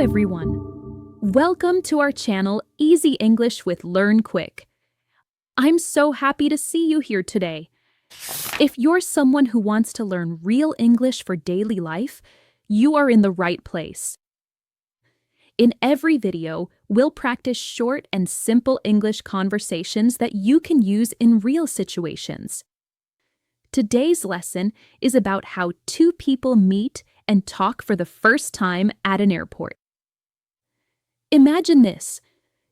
everyone. Welcome to our channel, Easy English with Learn Quick. I'm so happy to see you here today. If you're someone who wants to learn real English for daily life, you are in the right place. In every video, we'll practice short and simple English conversations that you can use in real situations. Today's lesson is about how two people meet and talk for the first time at an airport. Imagine this.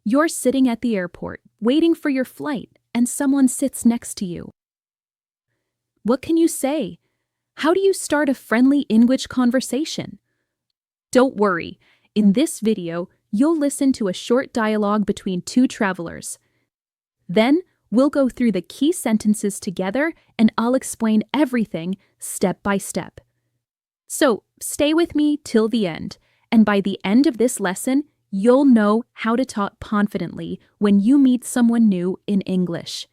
You're sitting at the airport, waiting for your flight, and someone sits next to you. What can you say? How do you start a friendly English conversation? Don't worry. In this video, you'll listen to a short dialogue between two travelers. Then, we'll go through the key sentences together and I'll explain everything step by step. So, stay with me till the end, and by the end of this lesson, you'll know how to talk confidently when you meet someone new in English.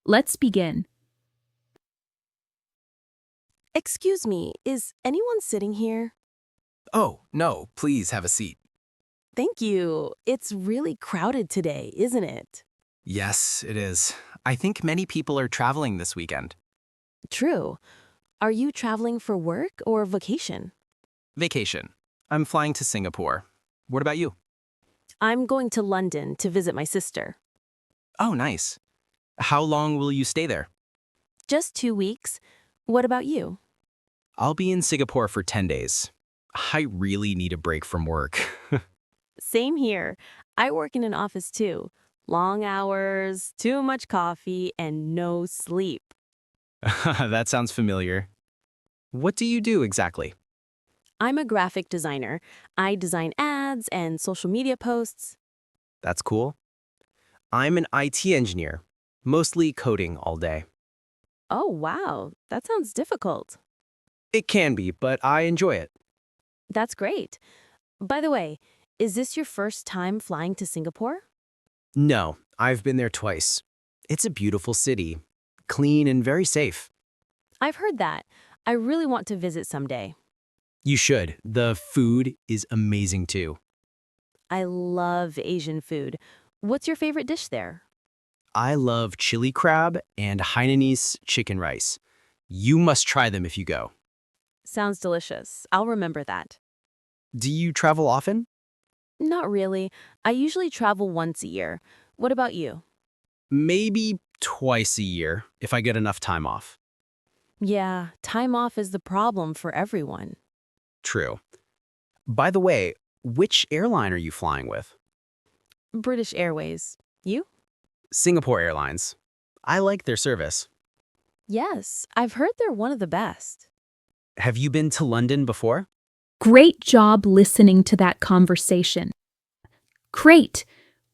Let's begin. Excuse me, is anyone sitting here? Oh, no, please have a seat. Thank you. It's really crowded today, isn't it? Yes, it is. I think many people are traveling this weekend. True. Are you traveling for work or vacation? Vacation. I'm flying to Singapore. What about you? I'm going to London to visit my sister. Oh, nice. How long will you stay there? Just 2 weeks. What about you? I'll be in Singapore for 10 days. I really need a break from work. Same here. I work in an office too. Long hours, too much coffee, and no sleep. That sounds familiar. What do you do exactly? I'm a graphic designer. I design ads and social media posts. That's cool. I'm an IT engineer, mostly coding all day. Oh, wow. That sounds difficult. It can be, but I enjoy it. That's great. By the way, is this your first time flying to Singapore? No, I've been there twice. It's a beautiful city, clean and very safe. I've heard that. I really want to visit someday. You should. The food is amazing too. I love Asian food. What's your favorite dish there? I love chili crab and Hainanese chicken rice. You must try them if you go. Sounds delicious. I'll remember that. Do you travel often? Not really. I usually travel once a year. What about you? Maybe twice a year if I get enough time off. Yeah, time off is the problem for everyone. True. By the way, which airline are you flying with? British Airways. You? Singapore Airlines. I like their service. Yes, I've heard they're one of the best. Have you been to London before? Great job listening to that conversation. Great!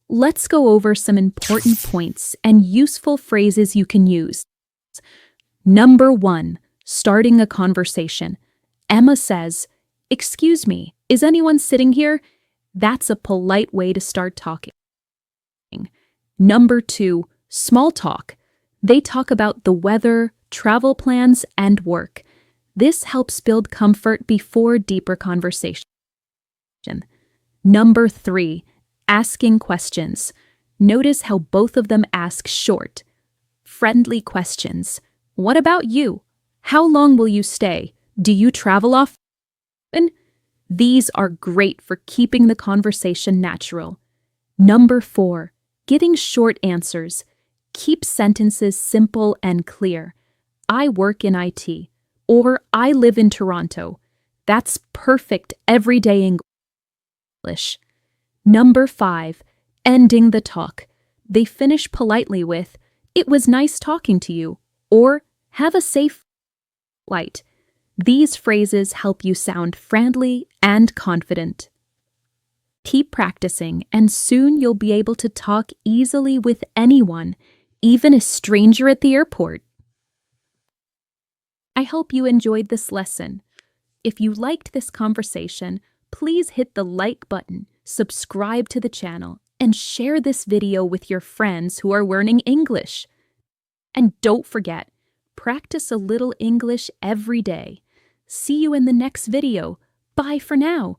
Let's go over some important points and useful phrases you can use. Number 1, starting a conversation. Emma says, "Excuse me, is anyone sitting here?" That's a polite way to start talking. Number 2, small talk. They talk about the weather, travel plans, and work. This helps build comfort before deeper conversation. Number 3, asking questions. Notice how both of them ask short, friendly questions. What about you? How long will you stay? Do you travel often? These are great for keeping the conversation natural. Number 4, giving short answers. Keep sentences simple and clear. I work in IT. Or I live in Toronto. That's perfect everyday English. Number 5, ending the talk. They finish politely with, "It was nice talking to you," or "Have a safe flight." These phrases help you sound friendly and confident. Keep practicing, and soon you'll be able to talk easily with anyone, even a stranger at the airport. I hope you enjoyed this lesson. If you liked this conversation, please hit the like button, subscribe to the channel, and share this video with your friends who are learning English. And don't forget, practice a little English every day. See you in the next video. Bye for now.